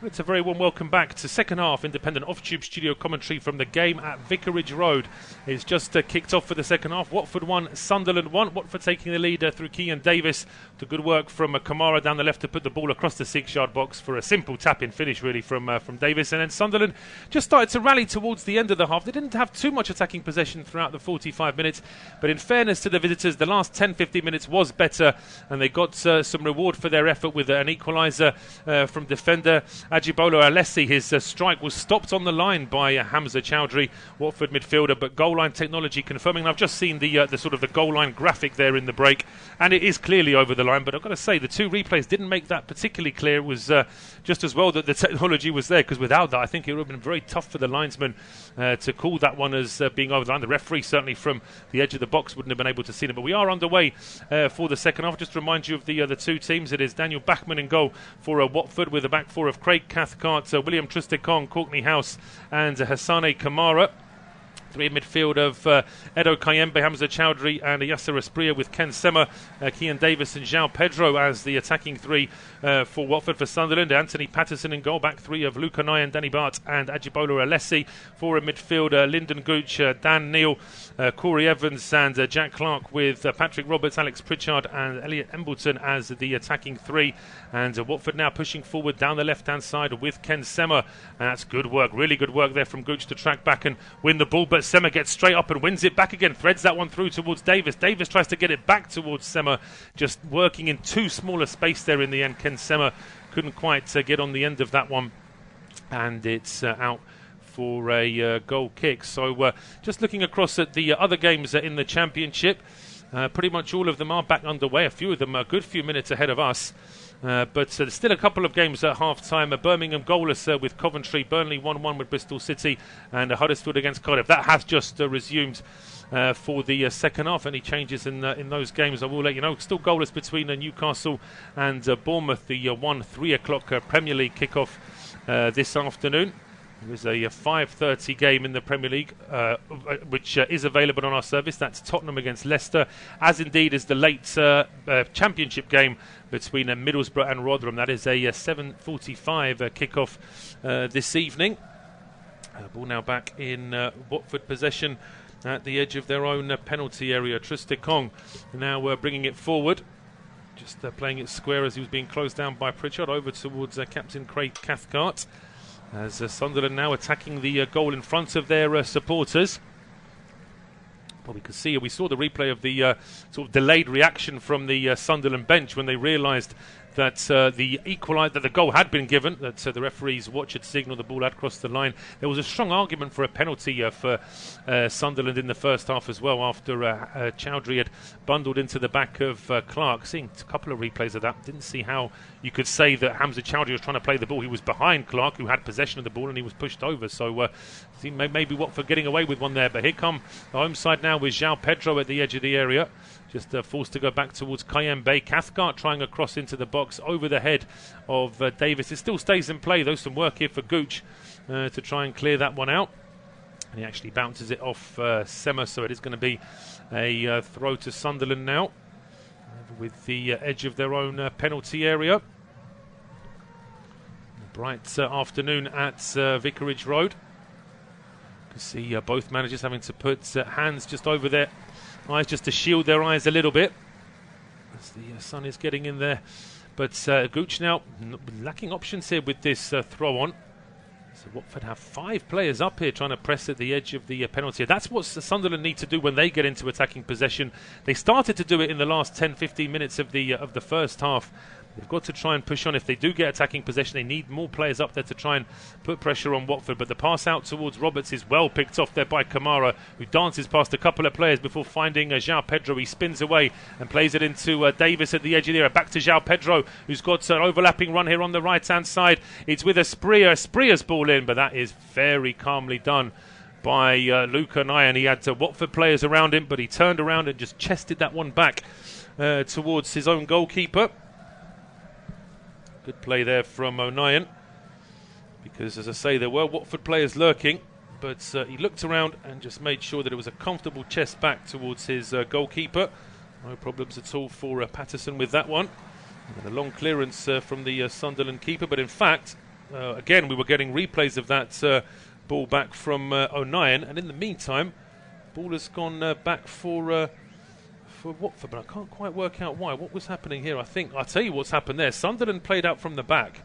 It's a very warm welcome back to second half independent off-tube studio commentary from the game at Vicarage Road. It's just kicked off for the second half. Watford 1, Sunderland 1. Watford taking the lead through Kean Davis. To good work from Kamara down the left to put the ball across the 6-yard box for a simple tap-in finish really from Davis. And then Sunderland just started to rally towards the end of the half. They didn't have too much attacking possession throughout the 45 minutes. But in fairness to the visitors, the last 10-15 minutes was better. And they got some reward for their effort with an equaliser from defender Ajibolo Alessi. His strike was stopped on the line by Hamza Chowdhury, Watford midfielder, but goal line technology confirming. I've just seen the sort of the goal line graphic there in the break, and it is clearly over the line, but I've got to say the two replays didn't make that particularly clear. It was just as well that the technology was there, because without that I think it would have been very tough for the linesman to call that one as being over the line. The referee certainly from the edge of the box wouldn't have been able to see it, but we are underway for the second half. Just to remind you of the two teams. It is Daniel Bachmann in goal for Watford, with a back four of Craig Cathcart, William Troost-Ekong, Courtney House and Hassane Kamara. Three in midfield of Edo Kayembe, Hamza Chowdhury and Yasser Asprilla, with Ken Sema, Kean Davis and João Pedro as the attacking three for Watford. For Sunderland, Anthony Patterson in goal, back three of Luca Nyan, Danny Bart and Ajibolo Alessi. Four in midfield, Lyndon Gooch, Dan Neal, Corey Evans and Jack Clarke, with Patrick Roberts, Alex Pritchard and Elliot Embleton as the attacking three. And Watford now pushing forward down the left-hand side with Ken Sema. And that's good work, really good work there from Gooch to track back and win the ball, but Sema gets straight up and wins it back again, threads that one through towards Davis. Davis tries to get it back towards Sema, just working in too small a space there in the end. Ken Sema couldn't quite get on the end of that one, and it's out for a goal kick. So just looking across at the other games in the Championship, pretty much all of them are back underway. A few of them are a good few minutes ahead of us. But there's still a couple of games at half-time. Birmingham goalless with Coventry, Burnley 1-1 with Bristol City, and Huddersfield against Cardiff. That has just resumed for the second half. Any changes in those games, I will let you know. Still goalless between Newcastle and Bournemouth, the 1-3 o'clock Premier League kickoff this afternoon. There's a 5:30 game in the Premier League, which is available on our service. That's Tottenham against Leicester, as indeed is the late Championship game between Middlesbrough and Rotherham. That is a 7:45 kickoff this evening. Ball now back in Watford possession at the edge of their own penalty area. Troost-Ekong now bringing it forward. Just playing it square as he was being closed down by Pritchard, over towards Captain Craig Cathcart. As Sunderland now attacking the goal in front of their supporters. Well, we could see, we saw the replay of the sort of delayed reaction from the Sunderland bench when they realised that that the goal had been given, that the referee's watch had signalled the ball had crossed the line. There was a strong argument for a penalty for Sunderland in the first half as well, after Chowdhury had bundled into the back of Clarke. Seeing a couple of replays of that, didn't see how you could say that Hamza Chowdhury was trying to play the ball. He was behind Clarke, who had possession of the ball, and he was pushed over. So maybe Watford getting away with one there. But here come the home side now with João Pedro at the edge of the area. Just forced to go back towards Kayembe. Cathcart trying a cross into the box over the head of Davis. It still stays in play, though. Some work here for Gooch to try and clear that one out. And he actually bounces it off Sema, so it is going to be a throw to Sunderland now, with the edge of their own penalty area. Bright afternoon at Vicarage Road. You can see both managers having to put hands just over their eyes, just to shield their eyes a little bit as the sun is getting in there. But Gooch now lacking options here with this throw on. So Watford have 5 players up here trying to press at the edge of the penalty. That's what Sunderland need to do when they get into attacking possession. They started to do it in the last 10-15 minutes of the first half. They've got to try and push on. If they do get attacking possession, they need more players up there to try and put pressure on Watford. But the pass out towards Roberts is well picked off there by Kamara, who dances past a couple of players before finding João Pedro. He spins away and plays it into Davis at the edge of the area. Back to João Pedro, who's got an overlapping run here on the right-hand side. It's with Asprilla. Asprilla's ball in, but that is very calmly done by Luca Nyan. He had Watford players around him, but he turned around and just chested that one back towards his own goalkeeper. Good play there from O'Nien, because, as I say, there were Watford players lurking, but he looked around and just made sure that it was a comfortable chest back towards his goalkeeper. No problems at all for Patterson with that one. And a long clearance from the Sunderland keeper, but in fact, Again, we were getting replays of that ball back from O'Nien, and in the meantime, ball has gone back for Watford, but I can't quite work out why. What was happening here? I'll tell you what's happened there. Sunderland played out from the back,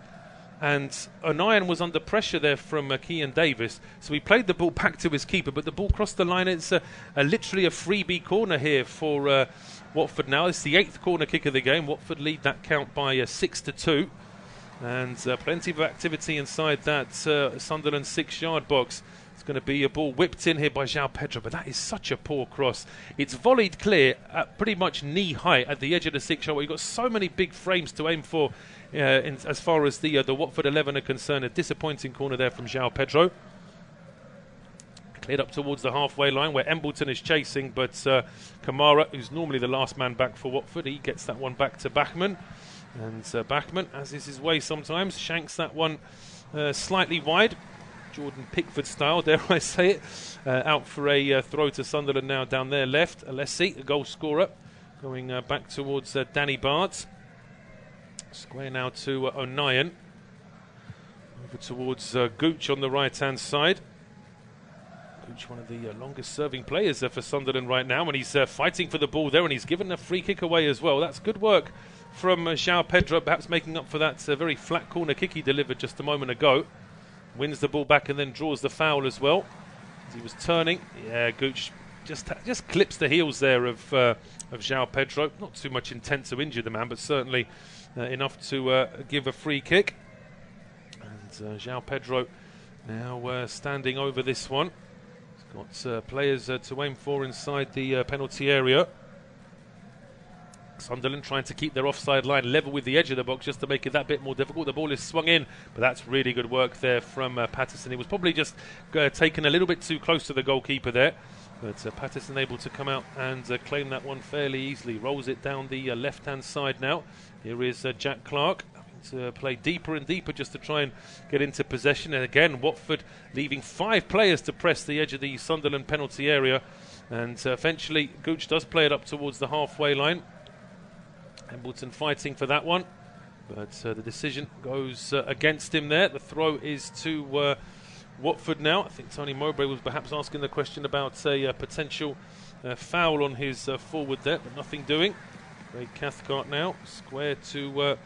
and O'Nien was under pressure there from Kean Davis, so he played the ball back to his keeper, but the ball crossed the line. It's literally a freebie corner here for Watford now. It's the 8th corner kick of the game. Watford lead that count by 6-2, and plenty of activity inside that Sunderland 6-yard box. It's going to be a ball whipped in here by João Pedro, but that is such a poor cross. It's volleyed clear at pretty much knee height at the edge of the 6-yard. You've got so many big frames to aim for as far as the Watford 11 are concerned. A disappointing corner there from João Pedro. Cleared up towards the halfway line where Embleton is chasing, but Kamara, who's normally the last man back for Watford, he gets that one back to Bachmann. And Bachmann, as is his way sometimes, shanks that one slightly wide. Jordan Pickford style, dare I say it. Out for a throw to Sunderland now down there left. Alessi, the goal scorer, going back towards Danny Bart. Square now to O'Nien. Over towards Gooch on the right-hand side. Gooch, one of the longest serving players for Sunderland right now, and he's fighting for the ball there, and he's given a free kick away as well. That's good work from João Pedro, perhaps making up for that very flat corner kick he delivered just a moment ago. Wins the ball back and then draws the foul as well. As he was turning, Gooch just clips the heels there of João Pedro. Not too much intent to injure the man, but certainly enough to give a free kick. And João Pedro now standing over this one. He's got players to aim for inside the penalty area. Sunderland trying to keep their offside line level with the edge of the box just to make it that bit more difficult. The ball is swung in, but that's really good work there from Patterson. He was probably just taken a little bit too close to the goalkeeper there, but Patterson able to come out and claim that one fairly easily. Rolls it down the left-hand side now. Here is Jack Clarke to play deeper and deeper just to try and get into possession. And again, Watford leaving 5 players to press the edge of the Sunderland penalty area. And eventually, Gooch does play it up towards the halfway line. Embleton fighting for that one, but the decision goes against him there. The throw is to Watford now. I think Tony Mowbray was perhaps asking the question about a potential foul on his forward there, but nothing doing. Craig Cathcart now, square to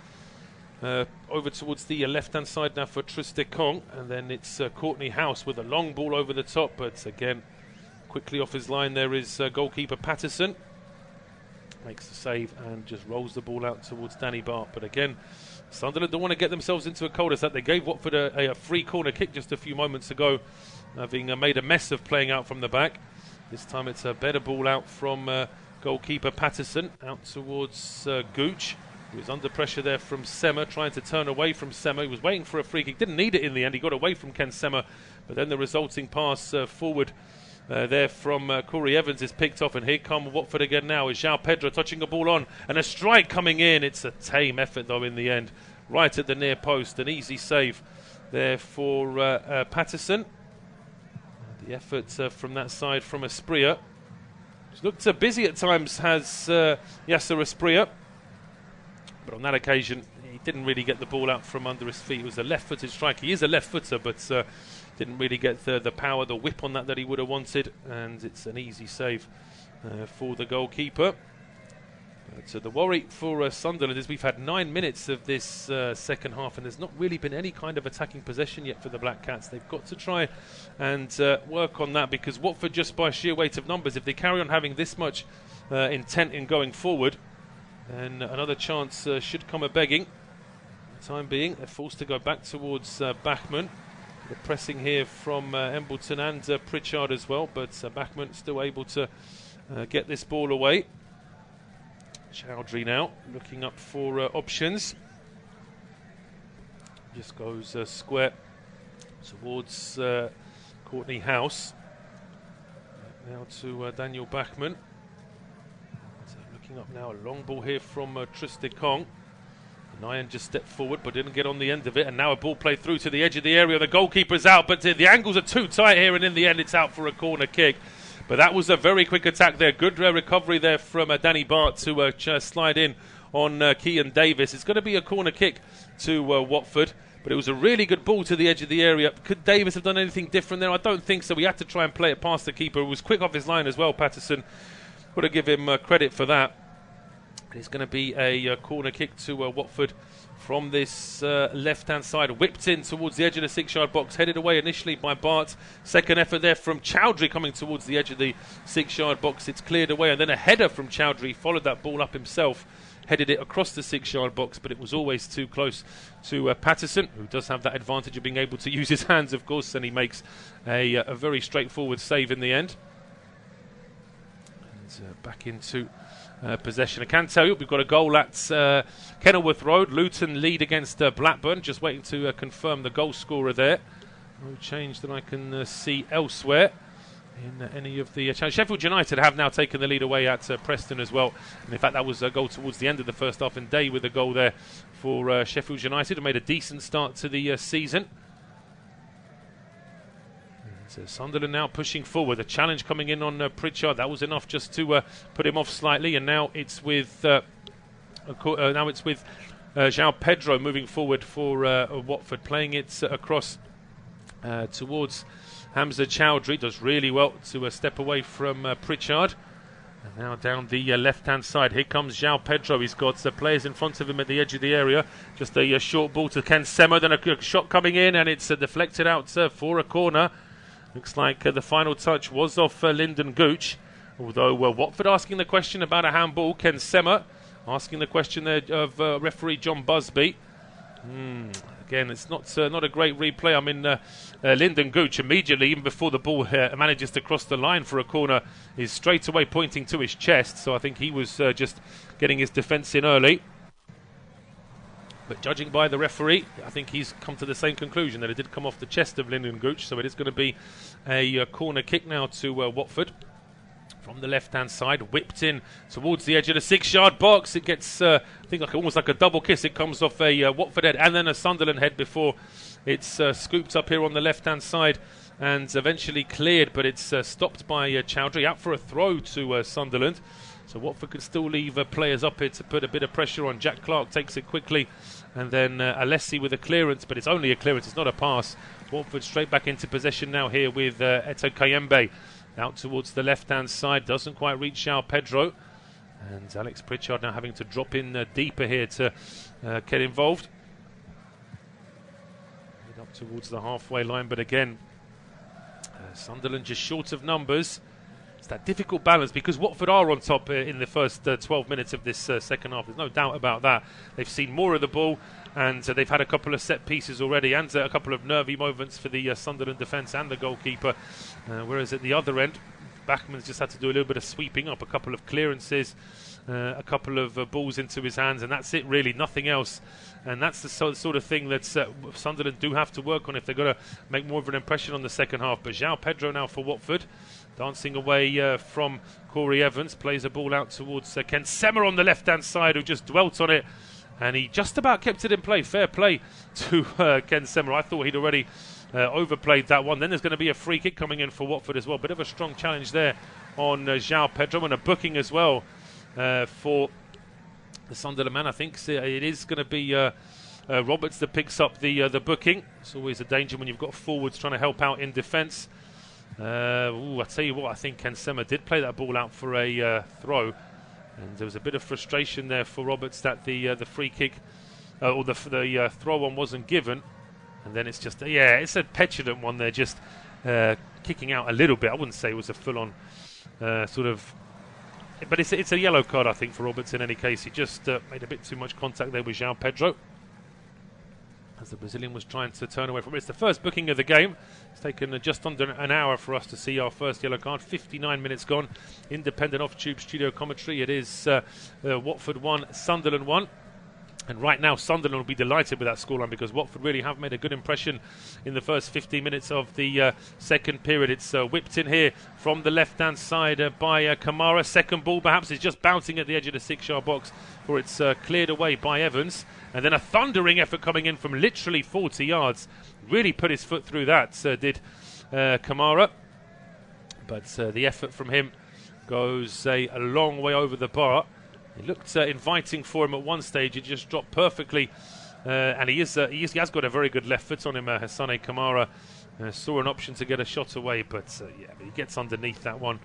over towards the left-hand side now for Trustekong, and then it's Courtney House with a long ball over the top, but again, quickly off his line there is goalkeeper Patterson. Makes the save and just rolls the ball out towards Danny Bart. But again, Sunderland don't want to get themselves into a cul-de-sac. They gave Watford a free corner kick just a few moments ago, having made a mess of playing out from the back. This time it's a better ball out from goalkeeper Patterson, out towards Gooch, who was under pressure there from Sema, trying to turn away from Sema. He was waiting for a free kick, didn't need it in the end. He got away from Ken Sema, but then the resulting pass forward there from Corey Evans is picked off, and here come Watford again now. Is João Pedro touching a ball on, and a strike coming in. It's a tame effort though in the end, right at the near post. An easy save there for Patterson. The effort from that side from Asprilla. He's looked busy at times, has Yasser Asprilla, but on that occasion he didn't really get the ball out from under his feet. It was a left-footed strike. He is a left-footer, but didn't really get the power, the whip on that he would have wanted, and it's an easy save for the goalkeeper. But the worry for Sunderland is we've had 9 minutes of this second half, and there's not really been any kind of attacking possession yet for the Black Cats. They've got to try and work on that, because Watford, just by sheer weight of numbers, if they carry on having this much intent in going forward, then another chance should come a-begging. For the time being, they're forced to go back towards Bachmann. The pressing here from Embleton and Pritchard as well, but Bachmann still able to get this ball away. Chowdhury now looking up for options. Just goes square towards Courtney House. Now to Daniel Bachmann. So looking up now, a long ball here from Trustekong. Nyan just stepped forward but didn't get on the end of it, and now a ball played through to the edge of the area. The goalkeeper's out, but the angles are too tight here, and in the end it's out for a corner kick. But that was a very quick attack there. Good recovery there from Danny Bart to slide in on Kean Davis. It's going to be a corner kick to Watford. but it was a really good ball to the edge of the area. Could Davis have done anything different there? I don't think so. We had to try and play it past the keeper. It was quick off his line as well, Patterson. Got to give him credit for that. It's going to be a corner kick to Watford from this left-hand side. Whipped in towards the edge of the 6-yard box. Headed away initially by Bart. Second effort there from Chowdhury coming towards the edge of the 6-yard box. It's cleared away. And then a header from Chowdhury. Followed that ball up himself. Headed it across the 6-yard box. But it was always too close to Patterson, who does have that advantage of being able to use his hands, of course. And he makes a very straightforward save in the end. And back into possession. I can tell you we've got a goal at Kenilworth Road. Luton lead against Blackburn. Just waiting to confirm the goal scorer there. No change that I can see elsewhere in any of the challenges. Sheffield United have now taken the lead away at Preston as well. And in fact, that was a goal towards the end of the first half, and Day with a goal there for Sheffield United, who made a decent start to the season. So Sunderland now pushing forward. A challenge coming in on Pritchard. That was enough just to put him off slightly. And now it's with João Pedro moving forward for Watford, playing it across towards Hamza Chowdhury. Does really well to step away from Pritchard. And now down the left-hand side. Here comes João Pedro. He's got players in front of him at the edge of the area. Just a short ball to Ken Sema. Then a shot coming in, and it's deflected out for a corner. Looks like the final touch was off Lyndon Gooch. Although Watford asking the question about a handball. Ken Sema asking the question there of referee John Busby. Again, it's not a great replay. I mean, Lyndon Gooch immediately, even before the ball manages to cross the line for a corner, is straight away pointing to his chest. So I think he was just getting his defence in early. But judging by the referee, I think he's come to the same conclusion, that it did come off the chest of Lyndon Gooch. So it is going to be a corner kick now to Watford from the left-hand side. Whipped in towards the edge of the 6-yard box. It gets, I think, almost like a double kiss. It comes off a Watford head and then a Sunderland head before it's scooped up here on the left-hand side and eventually cleared. But it's stopped by Chowdhury, out for a throw to Sunderland. So Watford can still leave players up here to put a bit of pressure on. Jack Clarke takes it quickly, and then Alessi with a clearance, but it's only a clearance, it's not a pass. Watford straight back into possession now here with Eto Kayembe out towards the left-hand side. Doesn't quite reach João Pedro. And Alex Pritchard now having to drop in deeper here to get involved. Head up towards the halfway line, but again, Sunderland just short of numbers. It's that difficult balance because Watford are on top in the first 12 minutes of this second half. There's no doubt about that. They've seen more of the ball, and they've had a couple of set pieces already, and a couple of nervy moments for the Sunderland defence and the goalkeeper. Whereas at the other end, Bachmann's just had to do a little bit of sweeping up, a couple of clearances, a couple of balls into his hands, and that's it really, nothing else. And that's the sort of thing that Sunderland do have to work on if they're going to make more of an impression on the second half. But João Pedro now for Watford, dancing away from Corey Evans, plays a ball out towards Ken Sema on the left-hand side, who just dwelt on it, and he just about kept it in play. Fair play to Ken Sema. I thought he'd already overplayed that one. Then there's going to be a free kick coming in for Watford as well. Bit of a strong challenge there on João Pedro, and a booking as well for the Sunderland man. I think it is going to be Roberts that picks up the booking. It's always a danger when you've got forwards trying to help out in defence. I tell you what, I think Ken Sema did play that ball out for a throw, and there was a bit of frustration there for Roberts that the free kick or the throw on wasn't given, and then it's just it's a petulant one there, just kicking out a little bit. I wouldn't say it was a full-on sort of. But it's a yellow card, I think, for Roberts in any case. He just made a bit too much contact there with João Pedro, as the Brazilian was trying to turn away from it. It's the first booking of the game. It's taken just under an hour for us to see our first yellow card. 59 minutes gone. Independent off-tube studio commentary. It is Watford 1, Sunderland 1. And right now, Sunderland will be delighted with that scoreline because Watford really have made a good impression in the first 15 minutes of the second period. It's whipped in here from the left-hand side by Kamara. Second ball, perhaps, is just bouncing at the edge of the 6-yard box, for it's cleared away by Evans. And then a thundering effort coming in from literally 40 yards. Really put his foot through that, did Kamara. But the effort from him goes a long way over the bar. It looked inviting for him at one stage. It just dropped perfectly and he has got a very good left foot on him. Hassane Kamara saw an option to get a shot away, but he gets underneath that one,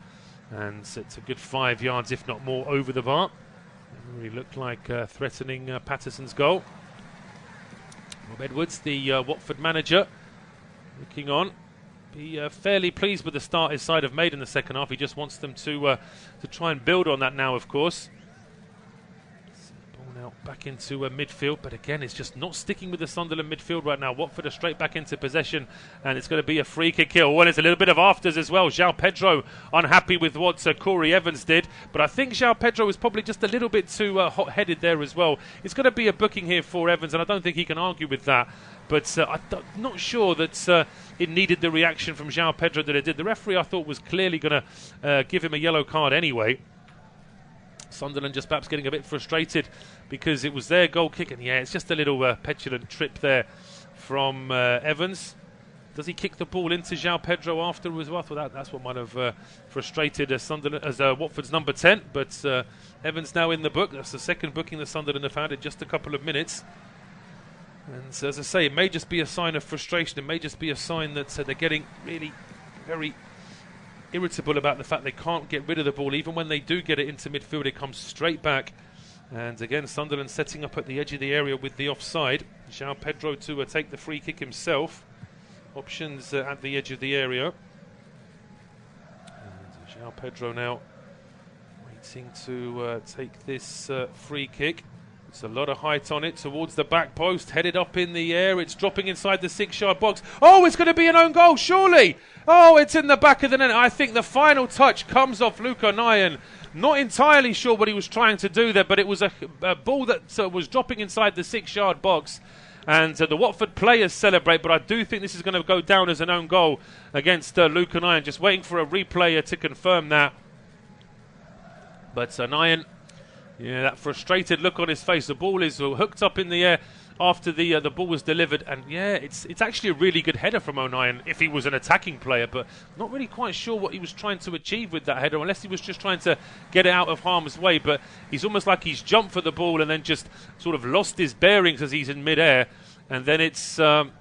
and it's a good 5 yards, if not more, over the bar. It really looked like threatening Patterson's goal. Rob Edwards, the Watford manager, looking on. Be fairly pleased with the start his side have made in the second half. He just wants them to try and build on that now, of course. Ball now back into midfield, but again, it's just not sticking with the Sunderland midfield right now. Watford are straight back into possession, and it's going to be a free kick here. Well, it's a little bit of afters as well. João Pedro unhappy with what Corey Evans did, but I think João Pedro was probably just a little bit too hot-headed there as well. It's going to be a booking here for Evans, and I don't think he can argue with that. But I'm not sure that it needed the reaction from João Pedro that it did. The referee, I thought, was clearly going to give him a yellow card anyway. Sunderland just perhaps getting a bit frustrated because it was their goal kick. And yeah, it's just a little petulant trip there from Evans. Does he kick the ball into João Pedro after as well? Well, that's what might have frustrated Sunderland as Watford's number 10. But Evans now in the book. That's the second booking the Sunderland have had in just a couple of minutes. And so, as I say, it may just be a sign of frustration. It may just be a sign that they're getting really very irritable about the fact they can't get rid of the ball. Even when they do get it into midfield, it comes straight back. And again, Sunderland setting up at the edge of the area with the offside. João Pedro to take the free kick himself. Options at the edge of the area. And João Pedro now waiting to take this free kick. It's a lot of height on it towards the back post, headed up in the air. It's dropping inside the 6-yard box. Oh, it's going to be an own goal, surely. Oh, it's in the back of the net. I think the final touch comes off Luca Nyan. Not entirely sure what he was trying to do there, but it was a ball that was dropping inside the 6-yard box. And the Watford players celebrate, but I do think this is going to go down as an own goal against Luca Nyan. Just waiting for a replay to confirm that. But Nyan... yeah, that frustrated look on his face. The ball is hooked up in the air after the ball was delivered, and yeah, it's actually a really good header from O'Nien if he was an attacking player, but not really quite sure what he was trying to achieve with that header, unless he was just trying to get it out of harm's way. But he's almost like he's jumped for the ball and then just sort of lost his bearings as he's in mid-air, and then it's a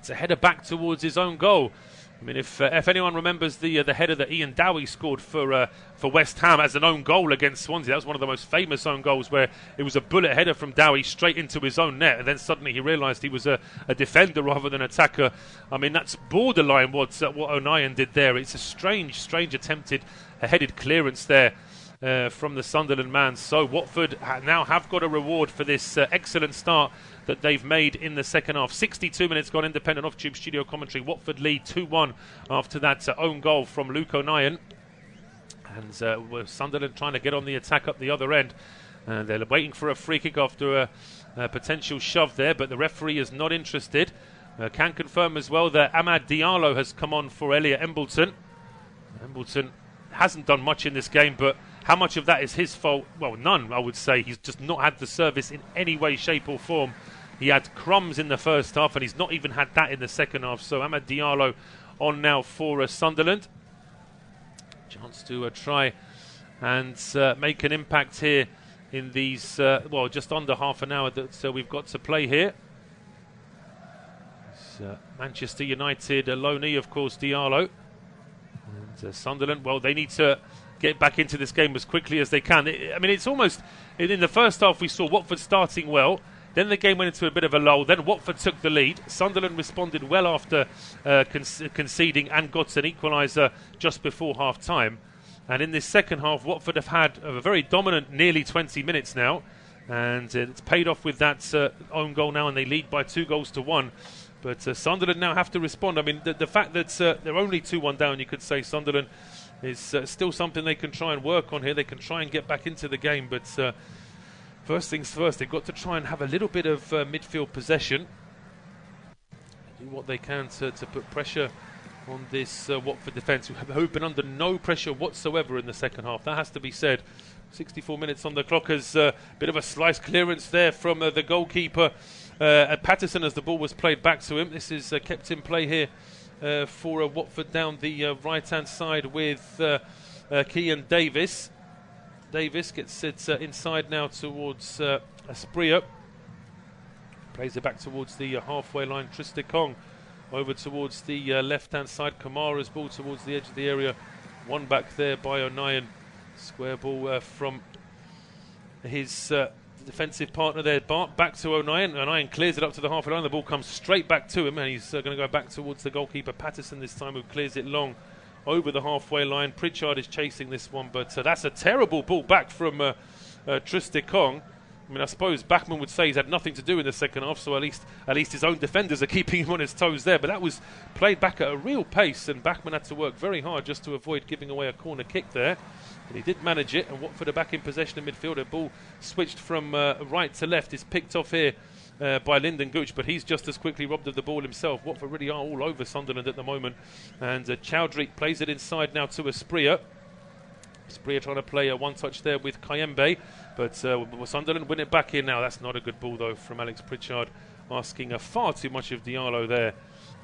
header back towards his own goal. I mean, if anyone remembers the header that Ian Dowie scored for West Ham as an own goal against Swansea, that was one of the most famous own goals, where it was a bullet header from Dowie straight into his own net, and then suddenly he realised he was a defender rather than attacker. I mean, that's borderline what O'Nien did there. It's a strange attempted headed clearance there from the Sunderland man. So Watford now have got a reward for this excellent start that they've made in the second half. 62 minutes gone, independent off-tube studio commentary. Watford lead 2-1 after that own goal from Luke O'Nien. And Sunderland trying to get on the attack up the other end. They're waiting for a free kick after a potential shove there, but the referee is not interested. Can confirm as well that Amad Diallo has come on for Elliot Embleton. Embleton hasn't done much in this game, but how much of that is his fault? Well, none, I would say. He's just not had the service in any way, shape or form. He had crumbs in the first half, and he's not even had that in the second half. So Amad Diallo on now for Sunderland. Chance to try and make an impact here in these, just under half an hour that we've got to play here. Manchester United loanee, of course, Diallo. And Sunderland, well, they need to get back into this game as quickly as they can. I mean, it's almost, in the first half we saw Watford starting well, then the game went into a bit of a lull, then Watford took the lead. Sunderland responded well after conceding and got an equaliser just before half-time. And in this second half, Watford have had a very dominant nearly 20 minutes now, and it's paid off with that own goal now, and they lead by 2-1. But Sunderland now have to respond. I mean, the fact that they're only 2-1 down, you could say Sunderland is still something they can try and work on here. They can try and get back into the game, but first things first, they've got to try and have a little bit of midfield possession, do what they can to put pressure on this Watford defence, who have been under no pressure whatsoever in the second half. That has to be said. 64 minutes on the clock, as a bit of a slice clearance there from the goalkeeper at Patterson as the ball was played back to him. This is kept in play here for Watford down the right-hand side with Kean Davis. Davis gets it inside now towards Asprilla. Plays it back towards the halfway line. Tristikong over towards the left-hand side. Kamara's ball towards the edge of the area. One back there by O'Nien. Square ball from his defensive partner there. Back to O'Nien. O'Nien clears it up to the halfway line. The ball comes straight back to him, and he's going to go back towards the goalkeeper, Patterson, this time, who clears it long over the halfway line. Pritchard is chasing this one, but that's a terrible ball back from Tristikong. I mean, I suppose Bachmann would say he's had nothing to do in the second half, so at least his own defenders are keeping him on his toes there. But that was played back at a real pace, and Bachmann had to work very hard just to avoid giving away a corner kick there. But he did manage it, and Watford are back in possession of midfield. The ball switched from right to left. Is picked off here by Lyndon Gooch, but he's just as quickly robbed of the ball himself. Watford really are all over Sunderland at the moment. And Chowdhury plays it inside now to Asprilla. Asprilla trying to play a one-touch there with Kayembe, but Sunderland win it back in now. That's not a good ball, though, from Alex Pritchard, asking far too much of Diallo there.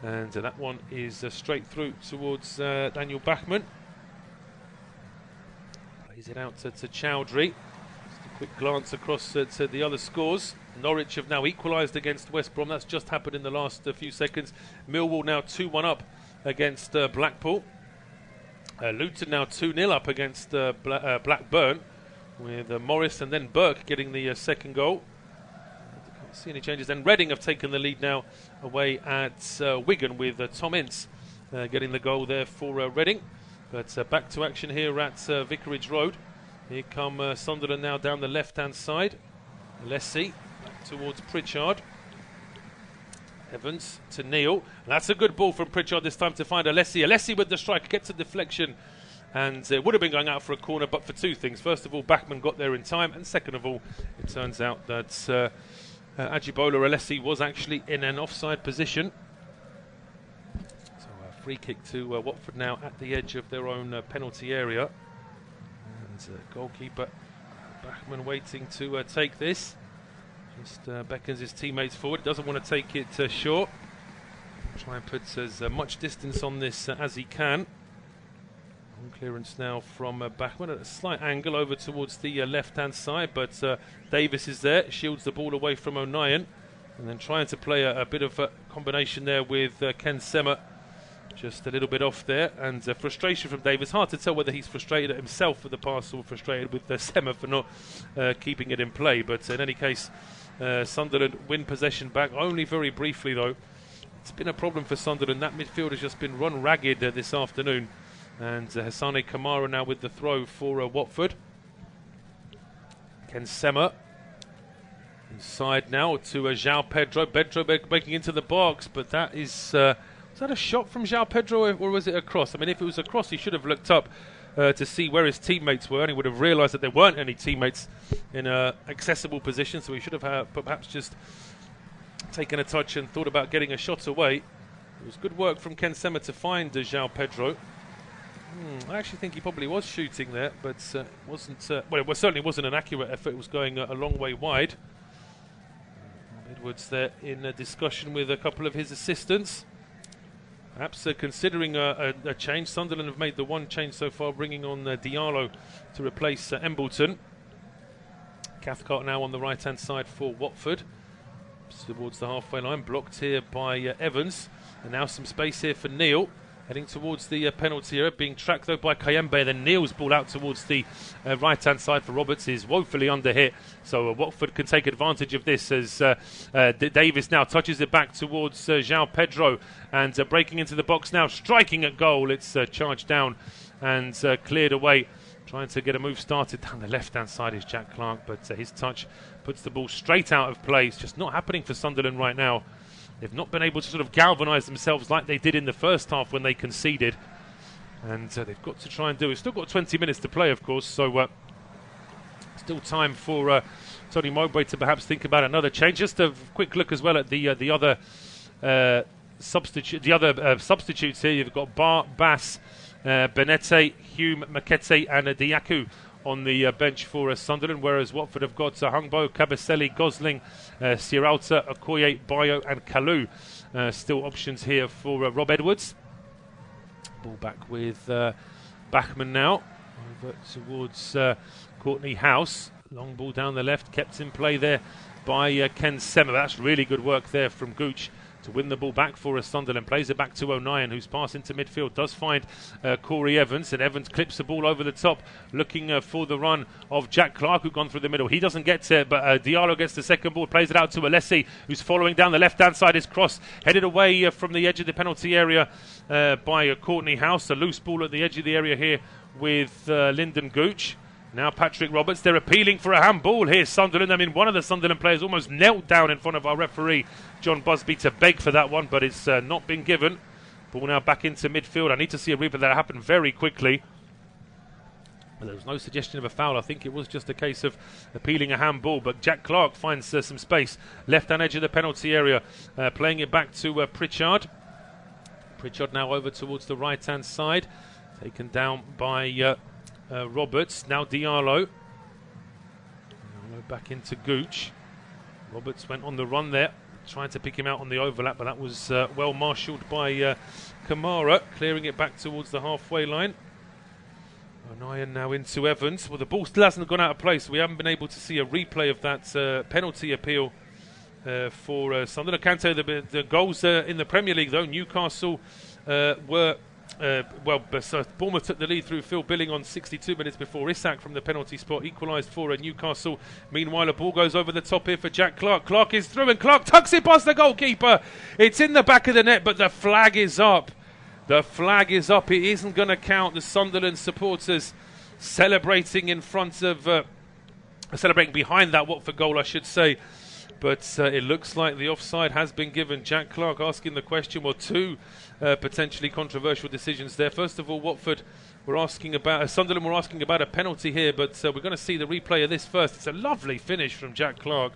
And that one is straight through towards Daniel Bachmann. Plays it out to Chowdhury. Just a quick glance across to the other scores. Norwich have now equalised against West Brom. That's just happened in the last few seconds. Millwall now 2-1 up against Blackpool. Luton now 2-0 up against Blackburn, with Morris and then Burke getting the second goal. Can't see any changes. Then Reading have taken the lead now away at Wigan, with Tom Ince getting the goal there for Reading. But back to action here at Vicarage Road. Here come Sunderland now down the left-hand side. Lessie back towards Pritchard. Evans to Neil. That's a good ball from Pritchard this time to find Alessi. Alessi with the strike, gets a deflection, and it would have been going out for a corner, but for two things. First of all, Bachmann got there in time, and second of all, it turns out that Ajibola Alessi was actually in an offside position. So a free kick to Watford now at the edge of their own penalty area. And goalkeeper Bachmann waiting to take this. Just beckons his teammates forward. Doesn't want to take it short. Try and put as much distance on this as he can. On clearance now from Bachmann at a slight angle over towards the left-hand side, but Davis is there, shields the ball away from O'Nien, and then trying to play a bit of a combination there with Ken Sema. Just a little bit off there, and frustration from Davis. Hard to tell whether he's frustrated at himself for the pass or frustrated with Sema for not keeping it in play. But in any case, Sunderland win possession back, only very briefly though. It's been a problem for Sunderland. That midfield has just been run ragged this afternoon. And Hassane Kamara now with the throw for Watford. Ken Sema inside now to João Pedro. Pedro breaking into the box, but that is... was that a shot from João Pedro, or was it a cross? I mean, if it was a cross, he should have looked up to see where his teammates were, and he would have realised that there weren't any teammates in an accessible position, so he should have perhaps just taken a touch and thought about getting a shot away. It was good work from Ken Sema to find João Pedro. I actually think he probably was shooting there, but wasn't. Well, it certainly wasn't an accurate effort. It was going a long way wide. Edwards there in a discussion with a couple of his assistants. Perhaps considering a change. Sunderland have made the one change so far, bringing on Diallo to replace Embleton. Cathcart now on the right-hand side for Watford. Towards the halfway line, blocked here by Evans. And now some space here for Neil. Heading towards the penalty area, being tracked though by Kayembe. Then Neil's ball out towards the right-hand side for Roberts is woefully under hit. So Watford can take advantage of this as Davis now touches it back towards João Pedro, and breaking into the box now, striking at goal. It's charged down and cleared away. Trying to get a move started down the left-hand side is Jack Clarke, but his touch puts the ball straight out of play. It's just not happening for Sunderland right now. They've not been able to sort of galvanise themselves like they did in the first half when they conceded. And they've got to try and do it. Still got 20 minutes to play, of course, so still time for Tony Mowbray to perhaps think about another change. Just a quick look as well at the other substitutes here. You've got Bass, Bennette, Hume, Makete and Diaku on the bench for Sunderland, whereas Watford have got Hungbo, Kabasele, Gosling, Sierralta, Okoye, Bayo and Kalu. Still options here for Rob Edwards. Ball back with Bachmann now. Over towards Courtney House. Long ball down the left, kept in play there by Ken Sema. That's really good work there from Gooch to win the ball back for Sunderland. Plays it back to O'Nien, who's passed into midfield. Does find Corey Evans, and Evans clips the ball over the top, looking for the run of Jack Clarke, who's gone through the middle. He doesn't get to it, but Diallo gets the second ball, plays it out to Alessi, who's following down the left-hand side. His cross headed away from the edge of the penalty area by Courtney House. A loose ball at the edge of the area here with Lyndon Gooch. Now Patrick Roberts, they're appealing for a handball here, Sunderland. I mean, one of the Sunderland players almost knelt down in front of our referee, John Busby, to beg for that one, but it's not been given. Ball now back into midfield. I need to see a replay. That happened very quickly. But there was no suggestion of a foul. I think it was just a case of appealing a handball, but Jack Clarke finds some space. Left-hand edge of the penalty area, playing it back to Pritchard. Pritchard now over towards the right-hand side, taken down by Roberts. Now Diallo back into Gooch. Roberts went on the run there, trying to pick him out on the overlap, but that was well marshalled by Kamara, clearing it back towards the halfway line. O'Nien now into Evans. Well, the ball still hasn't gone out of place. We haven't been able to see a replay of that penalty appeal for Sunderland. I can tell you the goals in the Premier League, though. Newcastle were Bournemouth took the lead through Phil Billing on 62 minutes before Isak from the penalty spot equalised for Newcastle. Meanwhile, a ball goes over the top here for Jack Clarke. Clarke is through and Clarke tucks it past the goalkeeper. It's in the back of the net, but the flag is up. The flag is up. It isn't going to count. The Sunderland supporters celebrating in front of, celebrating behind that Watford goal, I should say. But it looks like the offside has been given. Jack Clarke asking the question. Well, two potentially controversial decisions there. First of all, Watford were asking about, Sunderland were asking about a penalty here, but we're going to see the replay of this first. It's a lovely finish from Jack Clarke.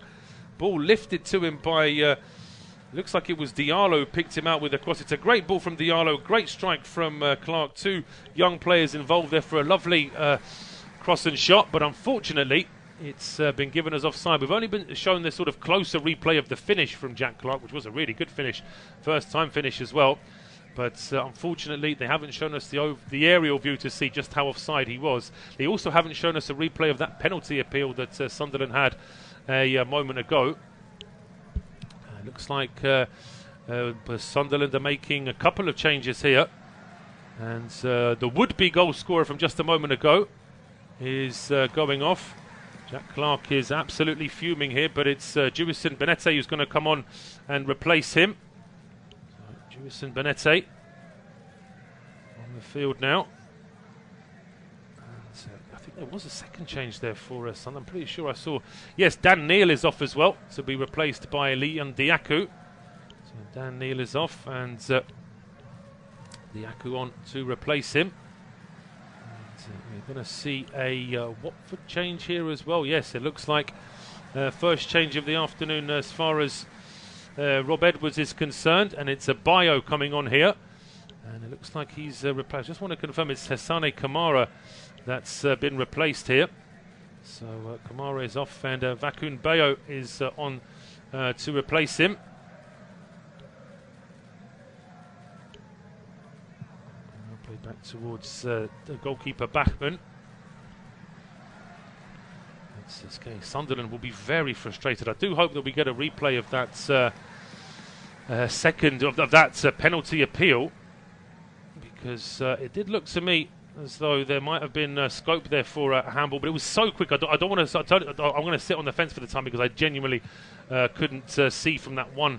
Ball lifted to him by, looks like it was Diallo who picked him out with a cross. It's a great ball from Diallo, great strike from Clarke. Two young players involved there for a lovely cross and shot, but unfortunately, it's been given as offside. We've only been shown this sort of closer replay of the finish from Jack Clarke, which was a really good finish, first time finish as well. But unfortunately, they haven't shown us the aerial view to see just how offside he was. They also haven't shown us a replay of that penalty appeal that Sunderland had a moment ago. Looks like Sunderland are making a couple of changes here. And the would-be goal scorer from just a moment ago is going off. Jack Clarke is absolutely fuming here, but it's Jewison Bennette who's going to come on and replace him. So, Jewison Bennette on the field now. And, I think there was a second change there for us. I'm pretty sure I saw. Yes, Dan Neil is off as well, to be replaced by Leon Diaku. So Dan Neil is off, and Diaku on to replace him. We're going to see a Watford change here as well. Yes, it looks like first change of the afternoon as far as Rob Edwards is concerned, and it's a Bio coming on here, and it looks like he's replaced. Just want to confirm it's Hassane Kamara that's been replaced here. So Kamara is off, and Vakun Bayo is on to replace him. Back towards the goalkeeper Bachmann. This game, Sunderland will be very frustrated. I do hope that we get a replay of that second of that penalty appeal, because it did look to me as though there might have been scope there for a handball, but it was so quick. I don't want to. I'm going to sit on the fence for the time, because I genuinely couldn't see from that one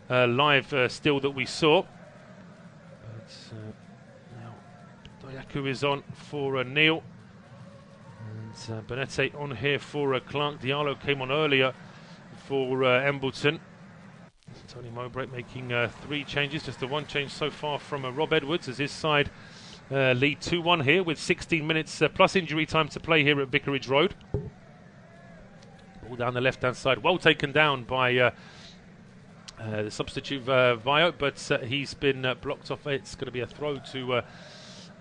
live still that we saw. But, Diaku is on for Neil, and Bennette on here for Clarke. Diallo came on earlier for Embleton. Tony Mowbray making three changes, just the one change so far from Rob Edwards, as his side lead 2-1 here with 16 minutes plus injury time to play here at Vicarage Road. Ball down the left-hand side, well taken down by the substitute Vio, but he's been blocked off. It's going to be a throw to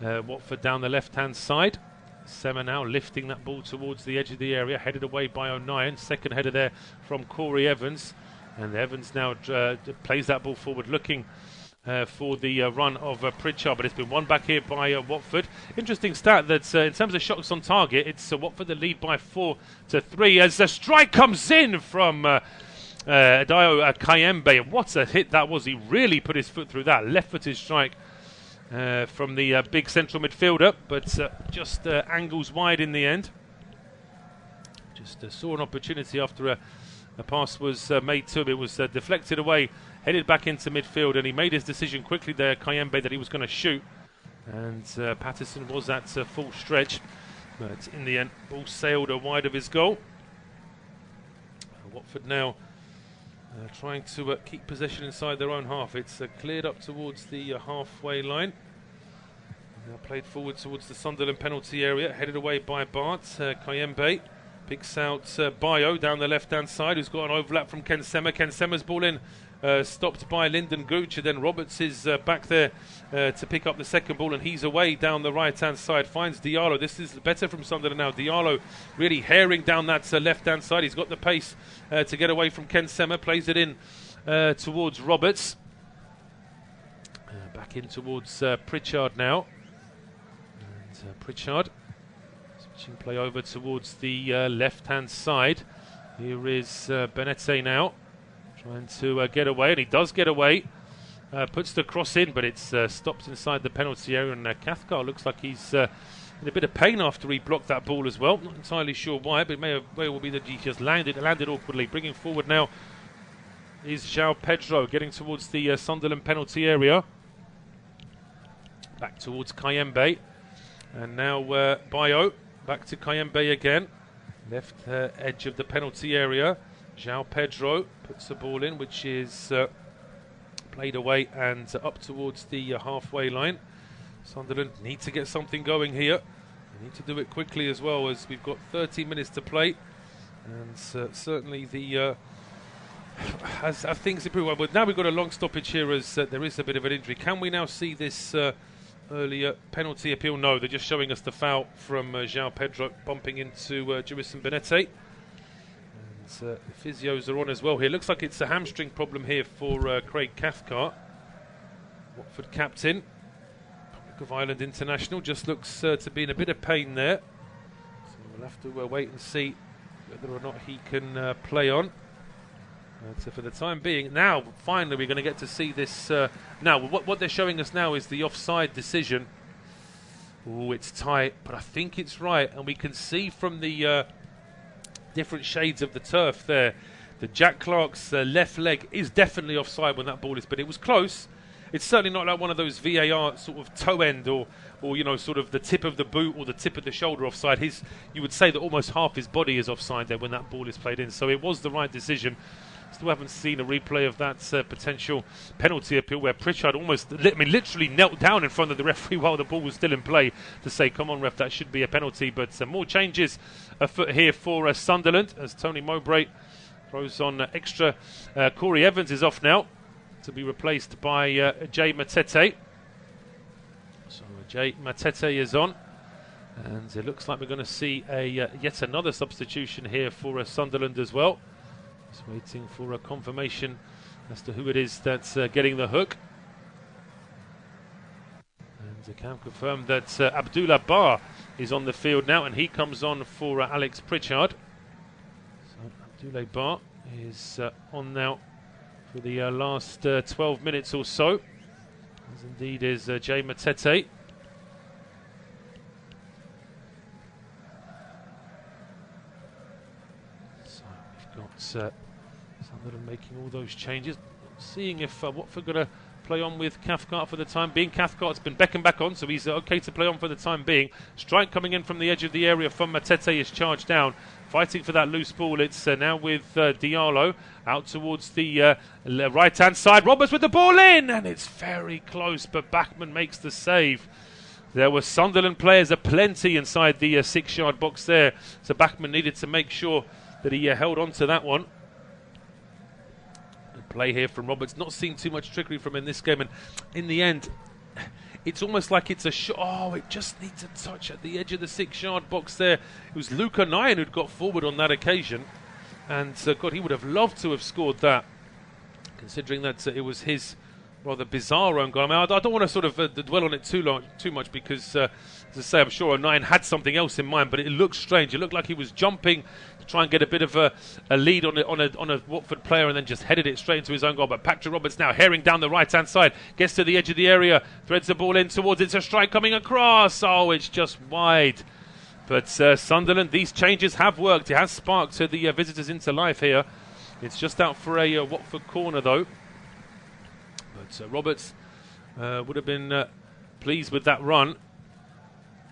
Watford down the left-hand side. Sema now lifting that ball towards the edge of the area, headed away by O'Nien. Second header there from Corey Evans, and Evans now plays that ball forward, looking for the run of Pritchard, but it's been won back here by Watford. Interesting stat that in terms of shots on target, it's Watford the lead by 4-3 as the strike comes in from Adio Kayembe. What a hit that was. He really put his foot through that left-footed strike from the big central midfielder, but just angles wide in the end. Just saw an opportunity after a pass was made to him. It was deflected away, headed back into midfield, and he made his decision quickly there, Kayembe, that he was going to shoot. And Patterson was at full stretch, but in the end, ball sailed wide of his goal. Watford now trying to keep possession inside their own half. It's cleared up towards the halfway line. Now played forward towards the Sunderland penalty area, headed away by Bart. Kayembe picks out Bayo down the left-hand side, who's got an overlap from Ken Sema. Ken Sema's ball in, stopped by Lyndon Gooch, and then Roberts is back there to pick up the second ball, and he's away down the right-hand side. Finds Diallo. This is better from Sunderland now. Diallo really herring down that left-hand side. He's got the pace to get away from Ken Sema. Plays it in towards Roberts. Back in towards Pritchard now. And Pritchard switching play over towards the left-hand side. Here is Bennette now, trying to get away, and he does get away. Puts the cross in, but it's stopped inside the penalty area, and Cathcart looks like he's in a bit of pain after he blocked that ball as well. Not entirely sure why, but it may well be that he just landed awkwardly. Bringing forward now is João Pedro, getting towards the Sunderland penalty area. Back towards Kayembe, and now Bayo. Back to Kayembe again. Left edge of the penalty area. João Pedro puts the ball in, which is played away and up towards the halfway line. Sunderland need to get something going here. They need to do it quickly as well, as we've got 30 minutes to play. And certainly the as things improve. But now we've got a long stoppage here, as there is a bit of an injury. Can we now see this earlier penalty appeal? No, they're just showing us the foul from João Pedro bumping into Jewison Bennette. And the physios are on as well here. Looks like it's a hamstring problem here for Craig Cathcart, Watford captain, Republic of Ireland international. Just looks to be in a bit of pain there. So we'll have to wait and see whether or not he can play on. So for the time being, now finally we're going to get to see this. Now what they're showing us now is the offside decision. Oh, it's tight, but I think it's right, and we can see from the different shades of the turf there that Jack Clarke's left leg is definitely offside when that ball is, but it was close. It's certainly not like one of those VAR sort of toe end or you know, sort of the tip of the boot or the tip of the shoulder offside. You would say that almost half his body is offside there when that ball is played in, so it was the right decision. Still haven't seen a replay of that potential penalty appeal where Pritchard almost, literally knelt down in front of the referee while the ball was still in play to say, come on ref, that should be a penalty. But more changes afoot here for Sunderland as Tony Mowbray throws on extra. Corey Evans is off now to be replaced by Jay Matete. So Jay Matete is on, and it looks like we're going to see yet another substitution here for Sunderland as well. Just waiting for a confirmation as to who it is that's getting the hook. And I can confirm that Abdullah Bar is on the field now, and he comes on for Alex Pritchard. So Abdullah Bar is on now for the last 12 minutes or so, as indeed is Jay Matete. So we've got Sunderland making all those changes, seeing if Watford going to play on with Cathcart for the time being. Cathcart's been beckoned back on, so he's okay to play on for the time being. Strike coming in from the edge of the area from Matete is charged down, fighting for that loose ball. It's now with Diallo out towards the right hand side. Roberts with the ball in, and it's very close, but Bachmann makes the save. There were Sunderland players aplenty inside the 6-yard box there, so Bachmann needed to make sure that he held on to that one. Play here from Roberts. Not seen too much trickery from in this game, and in the end it's almost like it's a shot. Oh, it just needs a touch at the edge of the 6-yard box there. It was Luca Nyan who'd got forward on that occasion, and God, he would have loved to have scored that, considering that it was his rather bizarre own goal. I mean, I don't want to sort of dwell on it too much because, as I say, I'm sure O'Nien had something else in mind, but it looked strange. It looked like he was jumping to try and get a bit of a lead on a Watford player and then just headed it straight into his own goal. But Patrick Roberts now herring down the right-hand side, gets to the edge of the area, threads the ball in towards it. It's a strike coming across. Oh, it's just wide. But Sunderland, these changes have worked. It has sparked the visitors into life here. It's just out for a Watford corner, though. But Roberts would have been pleased with that run.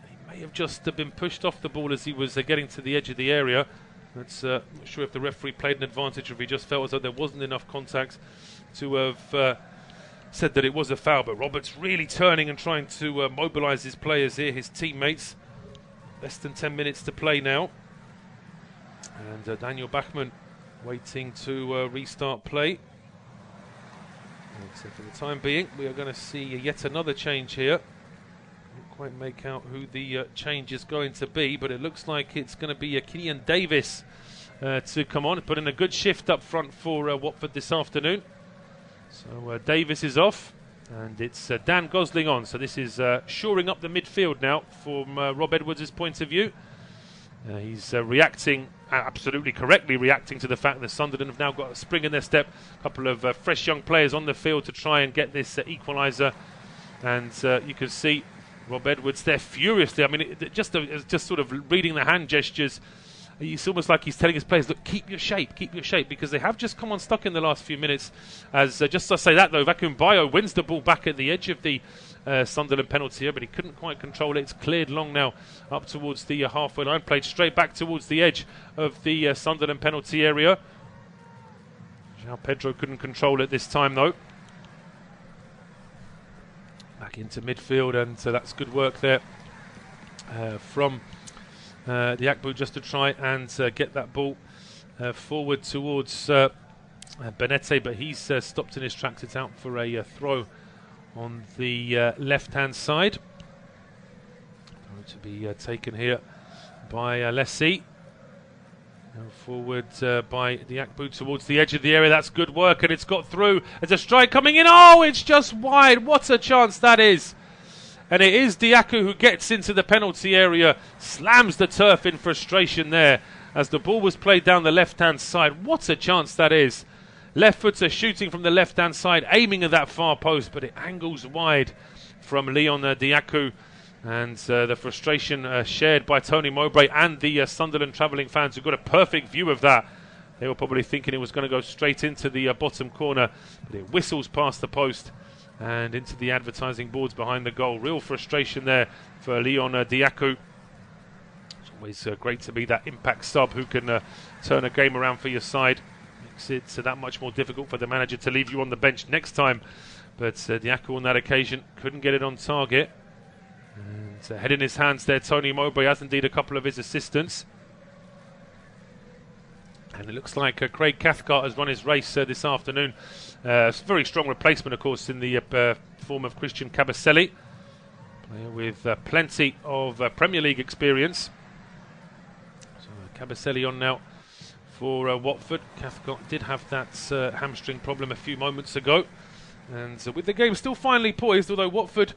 He may have just been pushed off the ball as he was getting to the edge of the area. That's not sure if the referee played an advantage or if he just felt as though there wasn't enough contact to have said that it was a foul. But Roberts really turning and trying to mobilise his players here, his teammates. Less than 10 minutes to play now. And Daniel Bachmann waiting to restart play. And so for the time being, we are going to see yet another change here. Can't quite make out who the change is going to be, but it looks like it's going to be Kean Davis to come on. Put in a good shift up front for Watford this afternoon. So Davis is off. And it's Dan Gosling on. So this is shoring up the midfield now from Rob Edwards' point of view. He's reacting, absolutely correctly reacting to the fact that Sunderland have now got a spring in their step. A couple of fresh young players on the field to try and get this equaliser. And you can see Rob Edwards there furiously. I mean, just sort of reading the hand gestures. It's almost like he's telling his players, look, keep your shape, because they have just come unstuck in the last few minutes. As just to say that, though, Vacuum Bio wins the ball back at the edge of the Sunderland penalty area, but he couldn't quite control it. It's cleared long now up towards the halfway line, played straight back towards the edge of the Sunderland penalty area. João Pedro couldn't control it this time, though. Back into midfield, and that's good work there from the Akbu just to try and get that ball forward towards Bennette, but he's stopped in his tracks. It's out for a throw on the left-hand side. Going to be taken here by Lessie. Now forward by the Akbu towards the edge of the area. That's good work, and it's got through. There's a strike coming in. Oh, it's just wide. What a chance that is. And it is Diaku who gets into the penalty area, slams the turf in frustration there as the ball was played down the left-hand side. What a chance that is. Left footer shooting from the left-hand side, aiming at that far post, but it angles wide from Leon Diaku. And the frustration shared by Tony Mowbray and the Sunderland travelling fans who got a perfect view of that. They were probably thinking it was going to go straight into the bottom corner, but it whistles past the post and into the advertising boards behind the goal. Real frustration there for Leon Diaku. It's always great to be that impact sub who can turn a game around for your side. Makes it that much more difficult for the manager to leave you on the bench next time. But Diaku on that occasion couldn't get it on target. And head in his hands there, Tony Mowbray, as indeed a couple of his assistants. And it looks like Craig Cathcart has run his race this afternoon. Very strong replacement, of course, in the form of Christian Cabaselli. Player with plenty of Premier League experience. So Cabaselli on now for Watford. Cathcart did have that hamstring problem a few moments ago. And with the game still finally poised, although Watford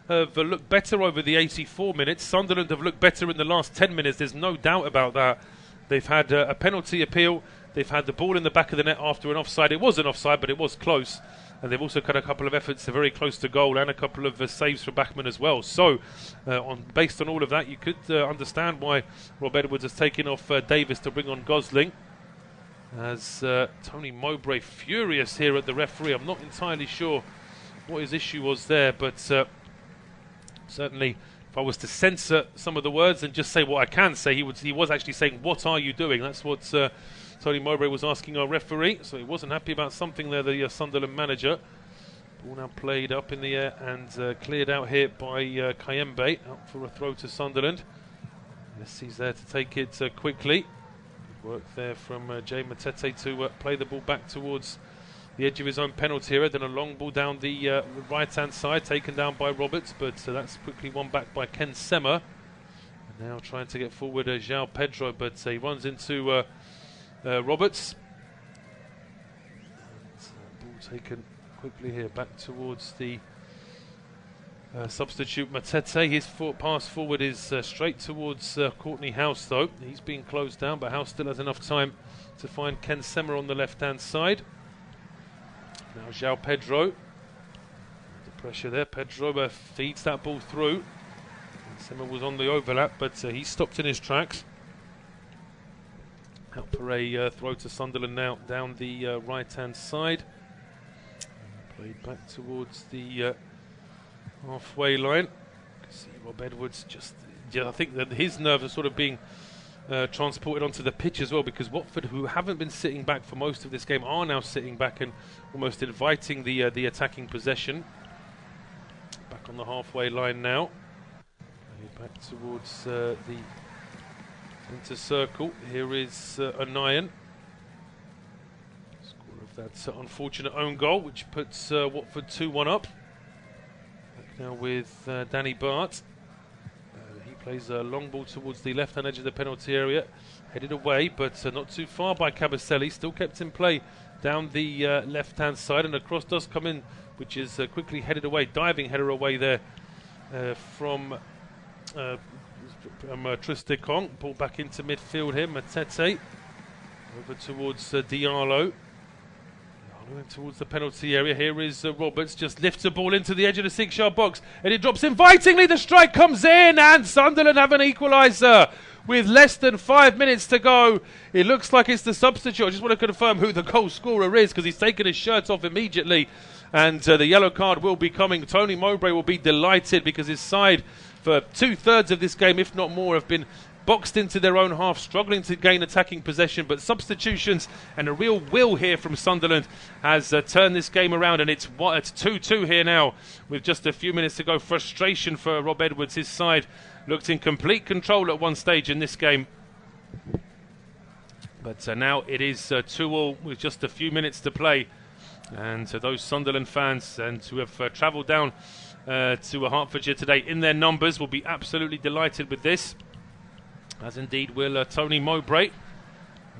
have looked better over the 84 minutes. Sunderland have looked better in the last 10 minutes. There's no doubt about that. They've had a penalty appeal. They've had the ball in the back of the net after an offside. It was an offside, but it was close. And they've also got a couple of efforts very close to goal and a couple of saves for Bachmann as well. So, based on all of that, you could understand why Rob Edwards has taken off Davis to bring on Gosling. As Tony Mowbray furious here at the referee. I'm not entirely sure what his issue was there, but certainly if I was to censor some of the words and just say what I can say, he was actually saying, "What are you doing?" That's what Tony Mowbray was asking our referee. So he wasn't happy about something there, the Sunderland manager. Ball now played up in the air and cleared out here by Kayembe, out for a throw to Sunderland. Messi's there to take it quickly. Good work there from Jay Matete to play the ball back towards the edge of his own penalty area. Then a long ball down the right-hand side, taken down by Roberts, but that's quickly won back by Ken Semmer. And now trying to get forward João Pedro, but he runs into Roberts. Ball taken quickly here, back towards the substitute Matete. His pass forward is straight towards Courtney House, though. He's being closed down, but House still has enough time to find Ken Semmer on the left-hand side. Now João Pedro. The pressure there. Pedro feeds that ball through. Semmer was on the overlap, but he stopped in his tracks. Out for a throw to Sunderland now down the right-hand side. Played back towards the halfway line. You can see Rob Edwards I think that his nerves are sort of being transported onto the pitch as well, because Watford, who haven't been sitting back for most of this game, are now sitting back and almost inviting the attacking possession. Back on the halfway line now. Back towards the centre circle. Here is Anayan. Score of that unfortunate own goal, which puts Watford 2-1 up. Back now with Danny Bart. He plays a long ball towards the left-hand edge of the penalty area. Headed away, but not too far by Cabaselli. Still kept in play down the left-hand side, and a cross does come in, which is quickly headed away. Diving header away there from Triste Kong. Ball back into midfield here. Matete over towards Diallo. Diallo in towards the penalty area. Here is Roberts. Just lifts the ball into the edge of the 6-yard box, and it drops invitingly. The strike comes in, and Sunderland have an equaliser with less than 5 minutes to go. It looks like it's the substitute. I just want to confirm who the goal scorer is, because he's taken his shirt off immediately, and the yellow card will be coming. Tony Mowbray will be delighted, because his side for 2/3 of this game, if not more, have been boxed into their own half, struggling to gain attacking possession. But substitutions and a real will here from Sunderland has turned this game around, and it's 2-2 here now with just a few minutes to go. Frustration for Rob Edwards. His side looked in complete control at one stage in this game, but now it is 2-2 with just a few minutes to play. And to those Sunderland fans and who have travelled down to Hertfordshire today in their numbers will be absolutely delighted with this, as indeed will Tony Mowbray.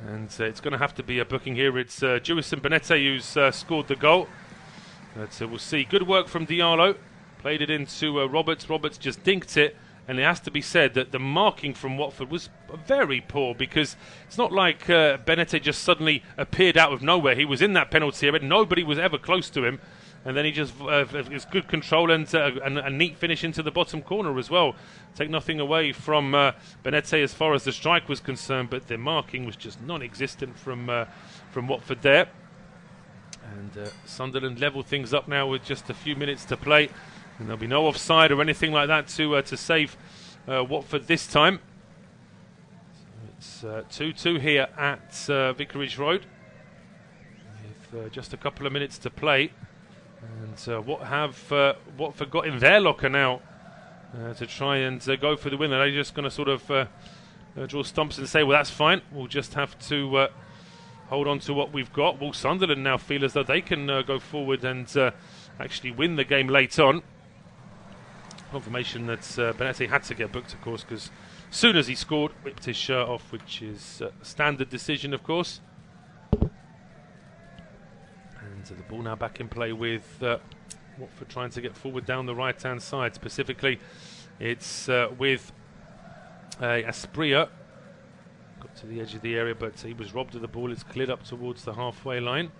And it's going to have to be a booking here. It's Jewison Bennette who's scored the goal. But we'll see. Good work from Diallo. Played it into Roberts. Roberts just dinked it. And it has to be said that the marking from Watford was very poor, because it's not like Bennette just suddenly appeared out of nowhere. He was in that penalty area. Nobody was ever close to him. And then he just it's good control and a neat finish into the bottom corner as well. Take nothing away from Bennette as far as the strike was concerned, but the marking was just non-existent from Watford there. And Sunderland level things up now with just a few minutes to play. And there'll be no offside or anything like that to save Watford this time. So it's 2-2 here at Vicarage Road, with just a couple of minutes to play. And what have Watford got in their locker now to try and go for the win? Are they just going to sort of draw stumps and say, well, that's fine, we'll just have to hold on to what we've got? Will Sunderland now feel as though they can go forward and actually win the game late on? Confirmation that Bennette had to get booked, of course, because as soon as he scored, whipped his shirt off, which is a standard decision, of course. And the ball now back in play with Watford trying to get forward down the right-hand side. Specifically, it's with Aspria. Got to the edge of the area, but he was robbed of the ball. It's cleared up towards the halfway line.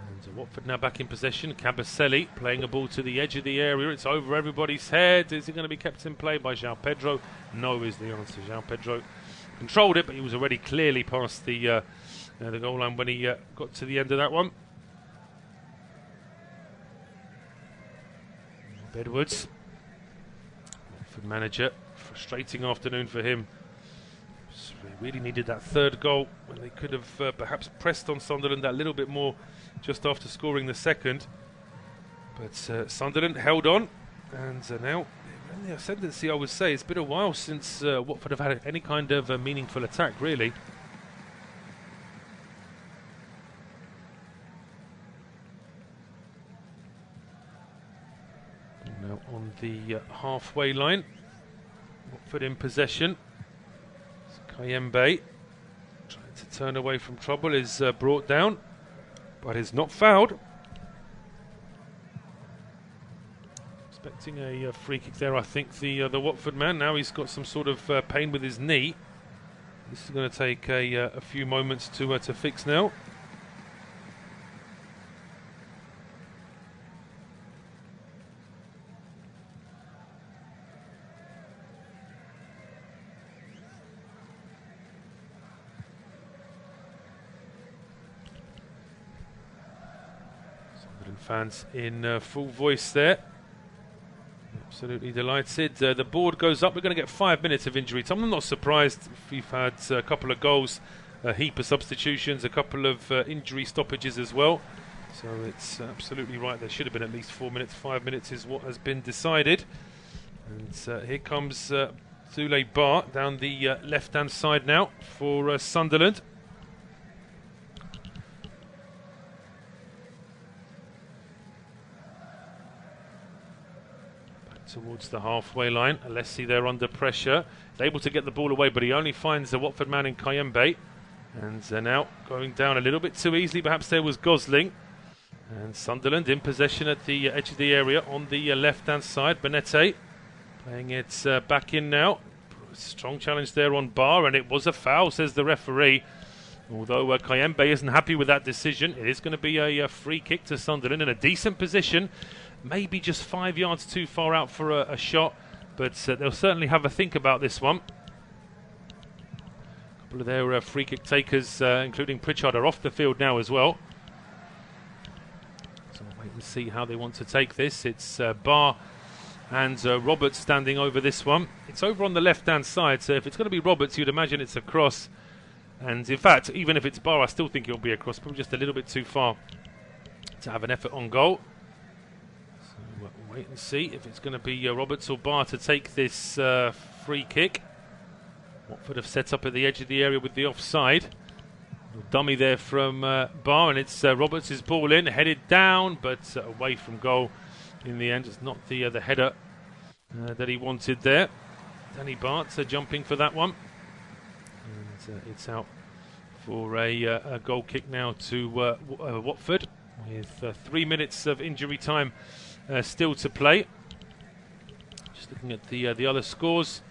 And Watford now back in possession. Cabaselli playing a ball to the edge of the area. It's over everybody's head. Is it going to be kept in play by João Pedro? No is the answer. João Pedro controlled it, but he was already clearly past the goal line when he got to the end of that one. Edwards, Watford manager, frustrating afternoon for him. They really needed that third goal, when they could have perhaps pressed on Sunderland that little bit more just after scoring the second. But Sunderland held on, and now in the ascendancy, I would say. It's been a while since Watford have had any kind of meaningful attack, really. Now on the halfway line, Watford in possession. Kayembe trying to turn away from trouble, is brought down, but is not fouled. expecting a free kick there, I think, the Watford man. Now he's got some sort of pain with his knee. This is going to take a few moments to fix now. Sunderland fans in full voice there. Absolutely delighted. The board goes up. We're going to get 5 minutes of injury time. I'm not surprised if we've had a couple of goals, a heap of substitutions, a couple of injury stoppages as well. So it's absolutely right. There should have been at least 4 minutes. 5 minutes is what has been decided. And here comes Zule Bar down the left-hand side now for Sunderland. Towards the halfway line. Alessi there under pressure. He's able to get the ball away, but he only finds the Watford man in Kayembe. And now going down a little bit too easily. Perhaps there was Gosling. And Sunderland in possession at the edge of the area on the left-hand side. Bennette playing it back in now. Strong challenge there on Bar, and it was a foul, says the referee. Although Kayembe isn't happy with that decision, it is going to be a free kick to Sunderland in a decent position. Maybe just 5 yards too far out for a shot, but they'll certainly have a think about this one. A couple of their free kick takers, including Pritchard, are off the field now as well. So we'll wait and see how they want to take this. It's Bar and Roberts standing over this one. It's over on the left-hand side, so if it's going to be Roberts, you'd imagine it's a cross. And in fact, even if it's Bar, I still think it'll be a cross, probably just a little bit too far to have an effort on goal. We'll wait and see if it's going to be Roberts or Bar to take this free kick. Watford have set up at the edge of the area with the offside. Dummy there from Bar, and it's Roberts' ball in, headed down, but away from goal in the end. It's not the header that he wanted there. Danny Bart jumping for that one. And it's out for a goal kick now to Watford, with 3 minutes of injury time still to play. Just looking at the other scores.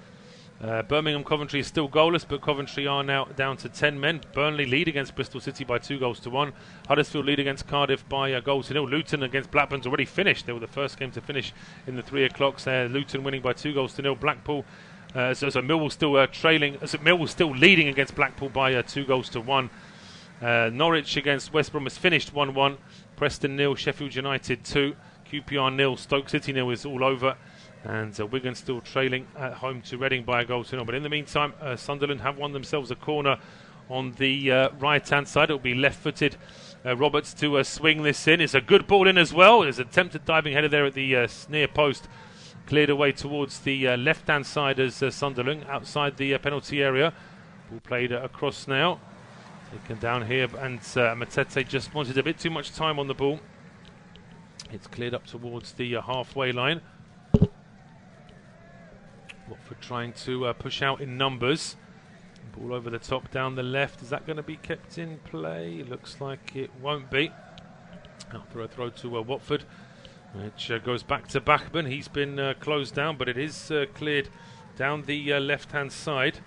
Birmingham Coventry is still goalless, but Coventry are now down to 10 men. Burnley lead against Bristol City by 2-1. Huddersfield lead against Cardiff by a 0-0. Luton against Blackburn's already finished. They were the first game to finish in the 3 o'clocks. Luton winning by 2-0. Blackpool, so Millwall still trailing. Millwall still leading against Blackpool by 2-1. Norwich against West Brom has finished 1-1. Preston 0, Sheffield United 2. QPR 0, Stoke City 0 is all over. And Wigan still trailing at home to Reading by a 0-0. But in the meantime, Sunderland have won themselves a corner on the right-hand side. It'll be left-footed Roberts to swing this in. It's a good ball in as well. There's an attempted diving header there at the near post. Cleared away towards the left-hand side as Sunderland, outside the penalty area. Ball played across now. Taken down here, and Matete just wanted a bit too much time on the ball. It's cleared up towards the halfway line. Watford trying to push out in numbers. Ball over the top, down the left. Is that going to be kept in play? Looks like it won't be. Out for a throw to Watford, which goes back to Bachmann. He's been closed down, but it is cleared down the left-hand side.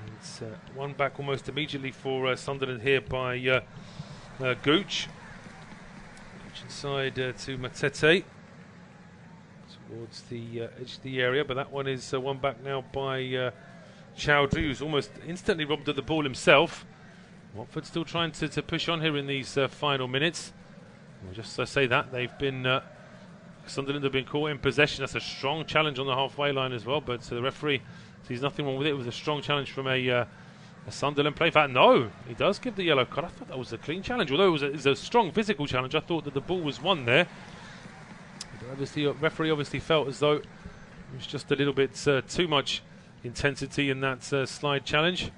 And it's one back almost immediately for Sunderland here by Gooch. Gooch inside to Matete. Towards the edge of the area, but that one is one back now by Chowdhury, who's almost instantly robbed of the ball himself. Watford still trying to push on here in these final minutes. Well, just to say that, they've been Sunderland have been caught in possession. That's a strong challenge on the halfway line as well, but the referee sees nothing wrong with it. It was a strong challenge from a Sunderland player. In fact, no, he does give the yellow card. I thought that was a clean challenge, although it was a strong physical challenge. I thought that the ball was won there. Obviously, the referee obviously felt as though it was just a little bit too much intensity in that slide challenge.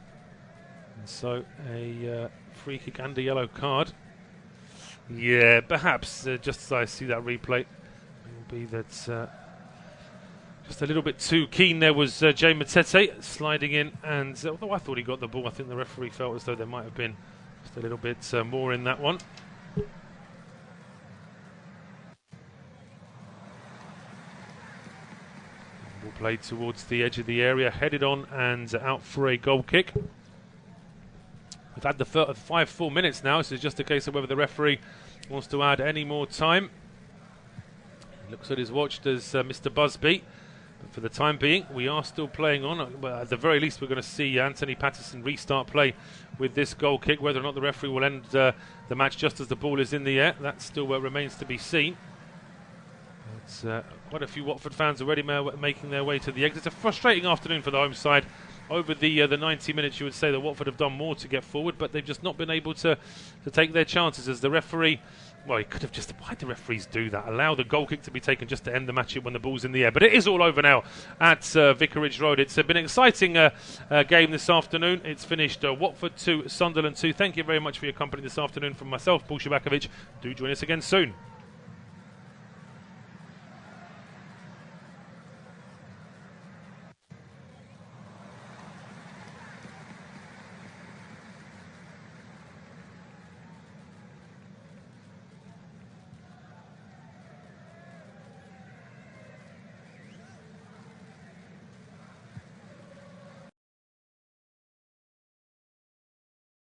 And so a free kick and a yellow card. Yeah, perhaps just as I see that replay, it will be that just a little bit too keen there was Jay Matete sliding in. And although I thought he got the ball, I think the referee felt as though there might have been just a little bit more in that one. Ball played towards the edge of the area, headed on and out for a goal kick. We've had the 5 full minutes now, so it's just a case of whether the referee wants to add any more time. He looks at his watch, does Mr. Busby. But for the time being, we are still playing on. Well, at the very least, we're going to see Anthony Patterson restart play with this goal kick. Whether or not the referee will end the match just as the ball is in the air, that still remains to be seen. It's quite a few Watford fans already making their way to the exit. It's a frustrating afternoon for the home side. Over the 90 minutes, you would say that Watford have done more to get forward, but they've just not been able to take their chances as the referee. Well, he could have just. Why do referees do that? Allow the goal kick to be taken just to end the match when the ball's in the air. But it is all over now at Vicarage Road. It's been an exciting game this afternoon. It's finished Watford 2, Sunderland 2. Thank you very much for your company this afternoon from myself, Paul Szczerbakowicz. Do join us again soon.